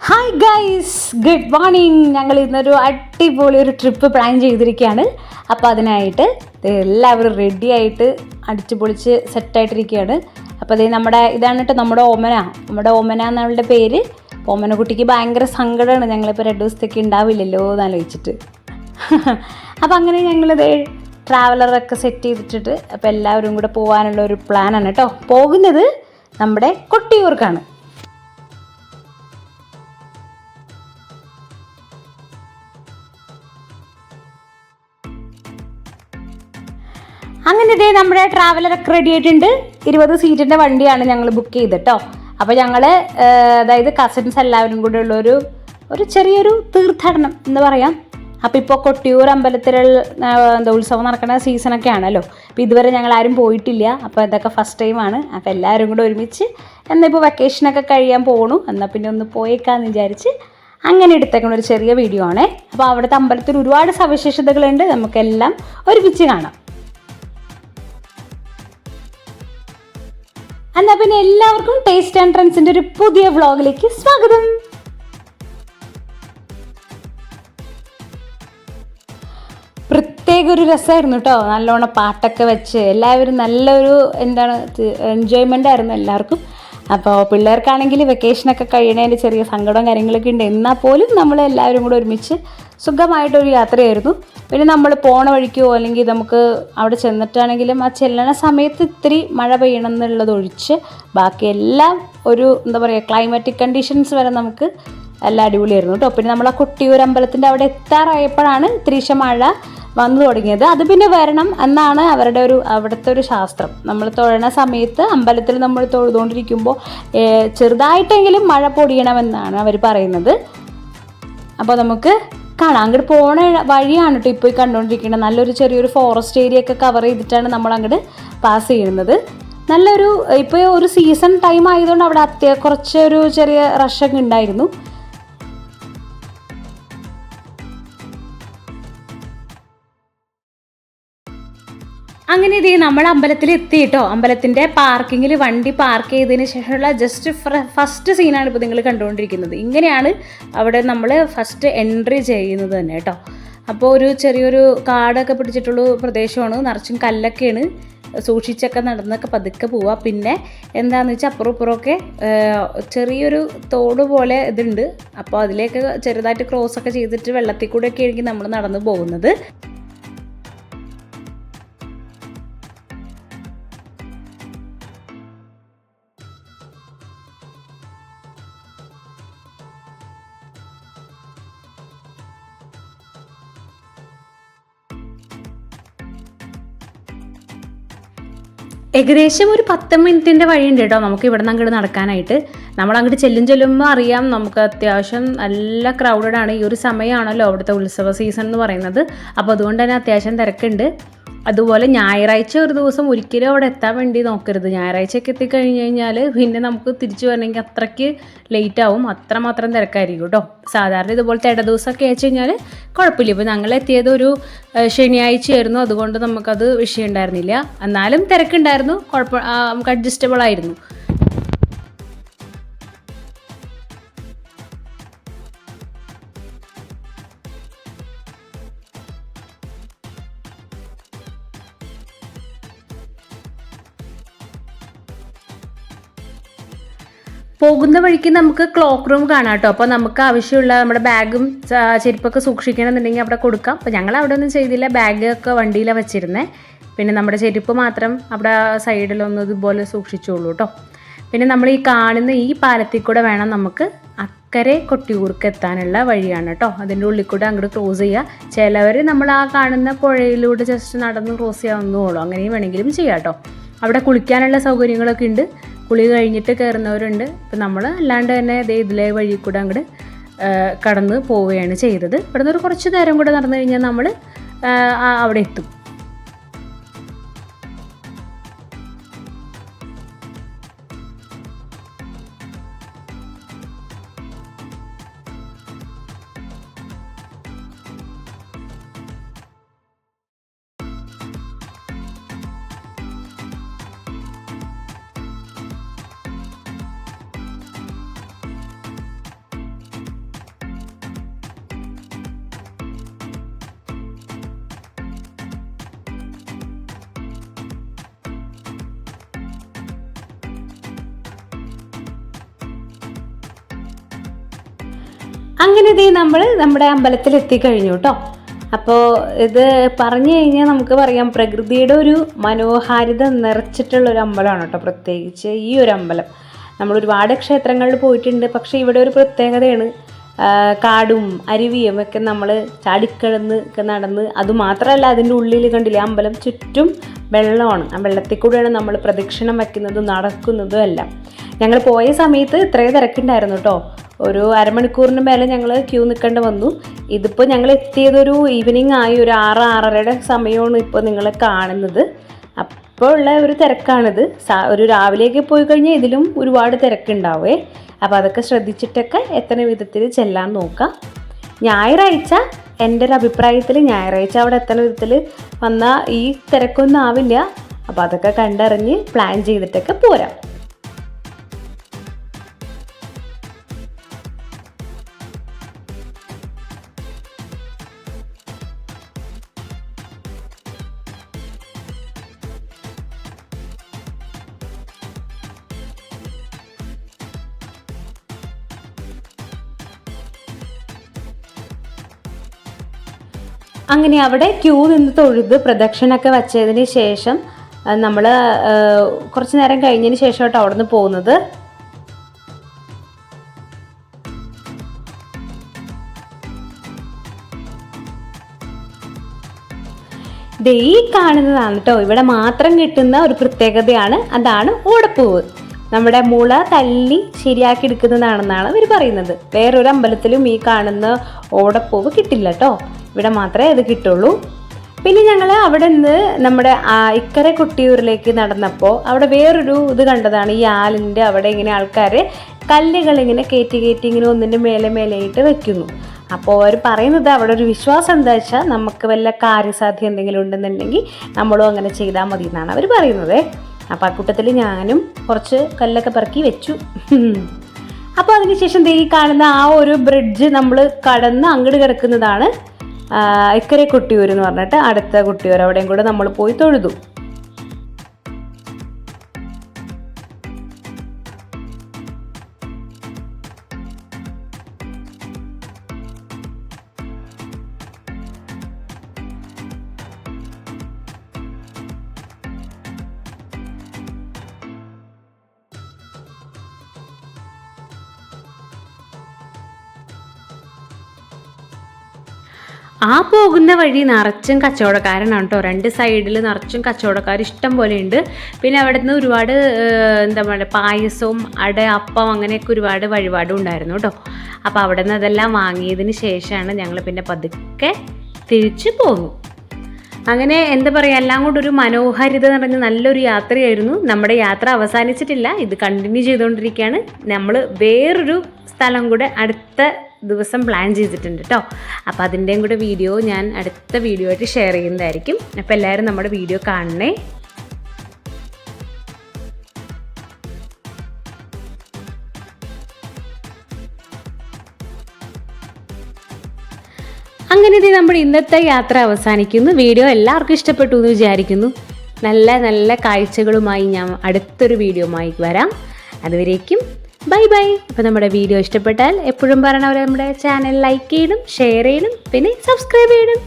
Hi guys, good morning. ഞങ്ങൾ ഇന്നൊരു അടിപൊളി ഒരു ട്രിപ്പ് പ്ലാൻ ചെയ്തിരിക്കുകയാണ്. അപ്പോൾ അതിനായിട്ട് എല്ലാവരും റെഡി ആയിട്ട് അടിച്ചു പൊളിച്ച് സെറ്റായിട്ടിരിക്കുകയാണ്. അപ്പോൾ ഇത് ഇതാണ് കേട്ടോ നമ്മുടെ ഓമന എന്നവളുടെ പേര്. ഓമന കുട്ടിക്ക് ഭയങ്കര സങ്കടമാണ് ഞങ്ങളിപ്പോൾ 2 ദിവസത്തേക്ക് ഉണ്ടാവില്ലല്ലോ എന്ന് ആലോചിച്ചിട്ട്. അപ്പോൾ അങ്ങനെ ഞങ്ങളിത് ട്രാവലറൊക്കെ സെറ്റ് ചെയ്തിട്ടിട്ട് അപ്പോൾ എല്ലാവരും കൂടെ പോകാനുള്ള ഒരു പ്ലാനാണ് കേട്ടോ. പോകുന്നത് നമ്മുടെ കൊട്ടിയൂർക്കാണ്. അങ്ങനെ ഇതേ നമ്മുടെ ട്രാവലറൊക്കെ റെഡി ആയിട്ടുണ്ട്. 20 സീറ്റിൻ്റെ വണ്ടിയാണ് ഞങ്ങൾ ബുക്ക് ചെയ്തിട്ടോ. അപ്പോൾ ഞങ്ങൾ അതായത് കസിൻസ് എല്ലാവരും കൂടെ ഉള്ളൊരു ചെറിയൊരു തീർത്ഥാടനം എന്ന് പറയാം. അപ്പോൾ ഇപ്പോൾ കൊട്ടിയൂർ അമ്പലത്തിലുള്ള ഉത്സവം നടക്കുന്ന സീസണൊക്കെ ആണല്ലോ. അപ്പോൾ ഇതുവരെ ഞങ്ങൾ ആരും പോയിട്ടില്ല. അപ്പോൾ ഇതൊക്കെ ഫസ്റ്റ് ടൈമാണ്. അപ്പോൾ എല്ലാവരും കൂടെ ഒരുമിച്ച് ഇപ്പോൾ വെക്കേഷനൊക്കെ കഴിയാൻ പോകണു, എന്നാൽ പിന്നെ ഒന്ന് പോയേക്കാന്ന് വിചാരിച്ച് അങ്ങനെ എടുത്തേക്കുന്ന ഒരു ചെറിയ വീഡിയോ ആണേ. അപ്പോൾ അവിടുത്തെ അമ്പലത്തിൽ ഒരുപാട് സവിശേഷതകളുണ്ട്, നമുക്കെല്ലാം ഒരുമിച്ച് കാണാം. എന്നാൽ പിന്നെ എല്ലാവർക്കും ടേസ്റ്റ് ആൻഡ് ട്രെൻഡ്സിൻ്റെ ഒരു പുതിയ വ്ളോഗിലേക്ക് സ്വാഗതം. പ്രത്യേക ഒരു രസമായിരുന്നു കേട്ടോ. നല്ലോണം പാട്ടൊക്കെ വെച്ച് എല്ലാവരും നല്ലൊരു എൻജോയ്മെൻ്റ് ആയിരുന്നു എല്ലാവർക്കും. അപ്പോൾ പിള്ളേർക്കാണെങ്കിൽ വെക്കേഷനൊക്കെ കഴിയണതിൻ്റെ ചെറിയ സങ്കടവും കാര്യങ്ങളൊക്കെ ഉണ്ട്. എന്നാൽ പോലും നമ്മളെല്ലാവരും കൂടെ ഒരുമിച്ച് സുഖമായിട്ടൊരു യാത്രയായിരുന്നു. പിന്നെ നമ്മൾ പോണ വഴിക്കോ അല്ലെങ്കിൽ നമുക്ക് അവിടെ ചെന്നിട്ടാണെങ്കിലും ആ ചെല്ലണ സമയത്ത് ഇത്തിരി മഴ പെയ്യണം എന്നുള്ളതൊഴിച്ച് ബാക്കിയെല്ലാം ഒരു ക്ലൈമാറ്റിക് കണ്ടീഷൻസ് വരെ നമുക്ക് എല്ലാം അടിപൊളിയായിരുന്നു കേട്ടോ. പിന്നെ നമ്മൾ ആ കൊട്ടിയൂർ അമ്പലത്തിൻ്റെ അവിടെ എത്താറായപ്പോഴാണ് ഇത്തിരീശ മഴ വന്നു തുടങ്ങിയത്. അത് പിന്നെ വരണം എന്നാണ് അവിടുത്തെ ഒരു ശാസ്ത്രം. നമ്മൾ തൊഴണ സമയത്ത് അമ്പലത്തിൽ നമ്മൾ തൊഴുതുകൊണ്ടിരിക്കുമ്പോൾ ചെറുതായിട്ടെങ്കിലും മഴ പൊടിയണമെന്നാണ് അവർ പറയുന്നത്. അപ്പോൾ നമുക്ക് കാണാം. അങ്ങോട്ട് പോണ വഴിയാണ് കേട്ടോ ഇപ്പോൾ കണ്ടുകൊണ്ടിരിക്കുന്നത്. നല്ലൊരു ചെറിയൊരു ഫോറസ്റ്റ് ഏരിയ ഒക്കെ കവർ ചെയ്തിട്ടാണ് നമ്മൾ അങ്ങോട്ട് പാസ് ചെയ്യുന്നത്. ഇപ്പോൾ ഒരു സീസൺ ടൈം ആയതുകൊണ്ട് അവിടെ കുറച്ചൊരു ചെറിയ റഷൊക്കെ ഉണ്ടായിരുന്നു. അങ്ങനെ ഇത് നമ്മൾ അമ്പലത്തിൽ എത്തി കേട്ടോ. അമ്പലത്തിൻ്റെ പാർക്കിങ്ങിൽ വണ്ടി പാർക്ക് ചെയ്തതിന് ശേഷമുള്ള ജസ്റ്റ് ഫസ്റ്റ് സീനാണ് ഇപ്പോൾ നിങ്ങൾ കണ്ടുകൊണ്ടിരിക്കുന്നത്. ഇങ്ങനെയാണ് അവിടെ നമ്മൾ ഫസ്റ്റ് എൻട്രി ചെയ്യുന്നത് തന്നെ കേട്ടോ. അപ്പോൾ ഒരു ചെറിയൊരു കാടൊക്കെ പിടിച്ചിട്ടുള്ള പ്രദേശമാണ്, നിറച്ചും കല്ലൊക്കെയാണ്. സൂക്ഷിച്ചൊക്കെ നടന്നൊക്കെ പതുക്കെ പോവുക. പിന്നെ എന്താണെന്ന് വെച്ചാൽ അപ്പുറം ഇപ്പുറമൊക്കെ ചെറിയൊരു തോട് പോലെ ഇതുണ്ട്. അപ്പോൾ അതിലേക്ക് ചെറുതായിട്ട് ക്രോസൊക്കെ ചെയ്തിട്ട് വെള്ളത്തിൽ കൂടെയൊക്കെ ആയിരിക്കും നമ്മൾ നടന്നു പോകുന്നത്. ഏകദേശം ഒരു 10 മിനിറ്റിൻ്റെ വഴിയുണ്ട് കേട്ടോ നമുക്ക് ഇവിടെ നിന്ന് അങ്ങോട്ട് നടക്കാനായിട്ട്. നമ്മൾ അങ്ങോട്ട് ചെല്ലുമ്പോൾ അറിയാം നമുക്ക് അത്യാവശ്യം നല്ല ക്രൗഡഡാണ്. ഈ ഒരു സമയമാണല്ലോ അവിടുത്തെ ഉത്സവ സീസൺ എന്ന് പറയുന്നത്. അപ്പോൾ അതുകൊണ്ട് തന്നെ അത്യാവശ്യം തിരക്കുണ്ട്. അതുപോലെ ഞായറാഴ്ച ഒരു ദിവസം ഒരിക്കലും അവിടെ എത്താൻ വേണ്ടി നോക്കരുത്. ഞായറാഴ്ചയൊക്കെ എത്തിക്കഴിഞ്ഞ് കഴിഞ്ഞാൽ പിന്നെ നമുക്ക് തിരിച്ചു വരണമെങ്കിൽ അത്രയ്ക്ക് ലേറ്റ് ആവും, അത്രമാത്രം തിരക്കായിരിക്കും കേട്ടോ. സാധാരണ ഇതുപോലത്തെ ദിവസമൊക്കെ അയച്ചു കഴിഞ്ഞാൽ കുഴപ്പമില്ല. ഇപ്പോൾ ഞങ്ങൾ എത്തിയത് ഒരു ശനിയാഴ്ചയായിരുന്നു, അതുകൊണ്ട് നമുക്കത് വിഷയം ഉണ്ടായിരുന്നില്ല. എന്നാലും തിരക്കുണ്ടായിരുന്നു, നമുക്ക് അഡ്ജസ്റ്റബിൾ ആയിരുന്നു. പോകുന്ന വഴിക്ക് നമുക്ക് ക്ലോക്ക് റൂം കാണാം കേട്ടോ. അപ്പോൾ നമുക്ക് ആവശ്യമുള്ള നമ്മുടെ ബാഗും ചെരുപ്പൊക്കെ സൂക്ഷിക്കണമെന്നുണ്ടെങ്കിൽ അവിടെ കൊടുക്കാം. അപ്പോൾ ഞങ്ങൾ അവിടെ ഒന്നും ചെയ്തില്ല, ബാഗൊക്കെ വണ്ടിയിലാണ് വെച്ചിരുന്നത്. പിന്നെ നമ്മുടെ ചെരുപ്പ് മാത്രം അവിടെ സൈഡിലൊന്നും ഇതുപോലെ സൂക്ഷിച്ചോളൂ കേട്ടോ. പിന്നെ നമ്മൾ ഈ കാണുന്ന ഈ പാലത്തിൽ കൂടെ വേണം നമുക്ക് അക്കരെ കൊട്ടിയൂർക്ക് എത്താനുള്ള വഴിയാണ് കേട്ടോ. അതിൻ്റെ ഉള്ളിൽ കൂടെ അങ്ങോട്ട് ക്രോസ് ചെയ്യുക. ചിലവർ നമ്മൾ ആ കാണുന്ന പുഴയിലൂടെ ജസ്റ്റ് നടന്ന് ക്രോസ് ചെയ്യാവുന്നതുള്ളൂ, അങ്ങനെയും വേണമെങ്കിലും ചെയ്യാം കേട്ടോ. അവിടെ കുളിക്കാനുള്ള സൗകര്യങ്ങളൊക്കെ ഉണ്ട്. കുളി കഴിഞ്ഞിട്ട് കയറുന്നവരുണ്ട്. ഇപ്പം നമ്മൾ അല്ലാണ്ട് തന്നെ ഇതിലെ വഴി കൂടെ അങ്ങോട്ട് കടന്ന് പോവുകയാണ് ചെയ്തത്. ഇവിടെ നിന്ന് ഒരു കുറച്ച് നേരം കൂടെ നടന്നു കഴിഞ്ഞാൽ നമ്മൾ അവിടെ എത്തും. അങ്ങനെ ഇതേ നമ്മൾ നമ്മുടെ അമ്പലത്തിൽ എത്തിക്കഴിഞ്ഞു കേട്ടോ. അപ്പോൾ ഇത് പറഞ്ഞു കഴിഞ്ഞാൽ നമുക്ക് പറയാം പ്രകൃതിയുടെ ഒരു മനോഹാരിത നിറച്ചിട്ടുള്ളൊരു അമ്പലമാണ് കേട്ടോ. പ്രത്യേകിച്ച് ഈ ഒരു അമ്പലം നമ്മൾ ഒരുപാട് ക്ഷേത്രങ്ങളിൽ പോയിട്ടുണ്ട്, പക്ഷേ ഇവിടെ ഒരു പ്രത്യേകതയാണ്. കാടും അരുവിയും ഒക്കെ നമ്മൾ ചാടിക്കിടന്ന് ഒക്കെ നടന്ന്, അതുമാത്രമല്ല അതിൻ്റെ ഉള്ളിൽ കണ്ടില്ലേ അമ്പലം ചുറ്റും വെള്ളമാണ്. ആ വെള്ളത്തിൽ കൂടെയാണ് നമ്മൾ പ്രദക്ഷിണം വയ്ക്കുന്നതും നടക്കുന്നതും എല്ലാം. ഞങ്ങൾ പോയ സമയത്ത് ഇത്രയും തിരക്കുണ്ടായിരുന്നു കേട്ടോ. ഒരു അരമണിക്കൂറിന് മേലെ ഞങ്ങൾ ക്യൂ നിൽക്കേണ്ടി വന്നു. ഇതിപ്പോൾ ഞങ്ങൾ എത്തിയതൊരു ഈവനിങ് ആയി, ഒരു 6-6:30 സമയമാണ് ഇപ്പോൾ നിങ്ങൾ കാണുന്നത്. അപ്പോൾ ഉള്ള ഒരു തിരക്കാണിത്. ഒരു രാവിലെയൊക്കെ പോയി കഴിഞ്ഞാൽ ഇതിലും ഒരുപാട് തിരക്കുണ്ടാവേ. അപ്പോൾ അതൊക്കെ ശ്രദ്ധിച്ചിട്ടൊക്കെ എത്ര വിധത്തിൽ ചെല്ലാൻ നോക്കാം. ഞായറാഴ്ച എൻ്റെ ഒരു അഭിപ്രായത്തിൽ ഞായറാഴ്ച അവിടെ എത്തുന്ന വിധത്തിൽ വന്നാൽ ഈ തിരക്കൊന്നും ആവില്ല. അപ്പോൾ അതൊക്കെ കണ്ടറിഞ്ഞ് പ്ലാൻ ചെയ്തിട്ടൊക്കെ പോരാം. അങ്ങനെ അവിടെ ക്യൂ നിന്ന് തൊഴുത് പ്രദക്ഷിണമൊക്കെ വച്ചതിന് ശേഷം നമ്മൾ കുറച്ച് നേരം കഴിഞ്ഞതിന് ശേഷമായിട്ട് അവിടെ നിന്ന് പോകുന്നത്. ഈ കാണുന്നതാണ് കേട്ടോ ഇവിടെ മാത്രം കിട്ടുന്ന ഒരു പ്രത്യേകതയാണ്. അതാണ് ഓടപ്പൂവ്. നമ്മുടെ മുള തല്ലി ശരിയാക്കി എടുക്കുന്നതാണെന്നാണ് അവർ പറയുന്നത്. വേറൊരു അമ്പലത്തിലും ഈ കാണുന്ന ഓടപ്പൂവ് കിട്ടില്ല കേട്ടോ, ഇവിടെ മാത്രമേ അത് കിട്ടുള്ളൂ. പിന്നെ ഞങ്ങൾ അവിടെ നിന്ന് നമ്മുടെ ഇക്കരെ കൊട്ടിയൂരിലേക്ക് നടന്നപ്പോൾ അവിടെ വേറൊരു ഇത് കണ്ടതാണ്. ഈ ആലിൻ്റെ അവിടെ ഇങ്ങനെ ആൾക്കാർ കല്ലുകൾ ഇങ്ങനെ കയറ്റി ഇങ്ങനെ ഒന്നിൻ്റെ മേലെയായിട്ട് വെക്കുന്നു. അപ്പോൾ അവർ പറയുന്നത് അവിടെ ഒരു വിശ്വാസം എന്താ വെച്ചാൽ നമുക്ക് വല്ല കാര്യസാധ്യം എന്തെങ്കിലും ഉണ്ടെന്നുണ്ടെങ്കിൽ നമ്മളും അങ്ങനെ ചെയ്താൽ മതി എന്നാണ് അവർ പറയുന്നത്. അപ്പോൾ ആ കൂട്ടത്തിൽ ഞാനും കുറച്ച് കല്ലൊക്കെ പെറുക്കി വെച്ചു. അപ്പോൾ അതിനുശേഷം ഈ കാണുന്ന ആ ഒരു ബ്രിഡ്ജ് നമ്മൾ കടന്ന് അങ്ങോട്ട് കിടക്കുന്നതാണ് ഇക്കരെ കൊട്ടിയൂർ എന്ന് പറഞ്ഞിട്ട് അടുത്ത കൊട്ടിയൂർ. അവിടെയും കൂടെ നമ്മൾ പോയി തൊഴുതു. ആ പോകുന്ന വഴി നിറച്ചും കച്ചവടക്കാരനാണ് കേട്ടോ. 2 സൈഡിൽ നിറച്ചും കച്ചവടക്കാർ ഇഷ്ടം പോലെ ഉണ്ട്. പിന്നെ അവിടെ നിന്ന് ഒരുപാട് എന്താ പറയുക പായസവും അപ്പം അങ്ങനെയൊക്കെ ഒരുപാട് വഴിപാടും ഉണ്ടായിരുന്നു കേട്ടോ. അപ്പോൾ അവിടെ നിന്ന് അതെല്ലാം വാങ്ങിയതിന് ശേഷമാണ് ഞങ്ങൾ പിന്നെ പതുക്കെ തിരിച്ചു പോന്നു. അങ്ങനെ എന്താ പറയുക എല്ലാം കൊണ്ട് ഒരു മനോഹാരിത നിറഞ്ഞ നല്ലൊരു യാത്രയായിരുന്നു. നമ്മുടെ യാത്ര അവസാനിച്ചിട്ടില്ല, ഇത് കണ്ടിന്യൂ ചെയ്തുകൊണ്ടിരിക്കുകയാണ്. നമ്മൾ വേറൊരു സ്ഥലം കൂടെ അടുത്ത ദിവസം പ്ലാൻ ചെയ്തിട്ടുണ്ട് കേട്ടോ. അപ്പോൾ അതിൻ്റെയും കൂടെ വീഡിയോ ഞാൻ അടുത്ത വീഡിയോ ആയിട്ട് ഷെയർ ചെയ്യുന്നതായിരിക്കും. അപ്പോൾ എല്ലാവരും നമ്മുടെ വീഡിയോ കാണണേ. അങ്ങനെ ഇത് നമ്മുടെ ഇന്നത്തെ യാത്ര അവസാനിക്കുന്നു. വീഡിയോ എല്ലാവർക്കും ഇഷ്ടപ്പെട്ടു എന്ന് വിചാരിക്കുന്നു. നല്ല നല്ല കാഴ്ചകളുമായി ഞാൻ അടുത്തൊരു വീഡിയോയുമായി വരാം. അതുവരേക്കും ബൈ ബൈ. അപ്പോൾ നമ്മുടെ വീഡിയോ ഇഷ്ടപ്പെട്ടാൽ എപ്പോഴും പറയണ പോലെ നമ്മുടെ ചാനൽ ലൈക്ക് ചെയ്യണം, ഷെയർ ചെയ്യണം, പിന്നെ സബ്സ്ക്രൈബ് ചെയ്യണം.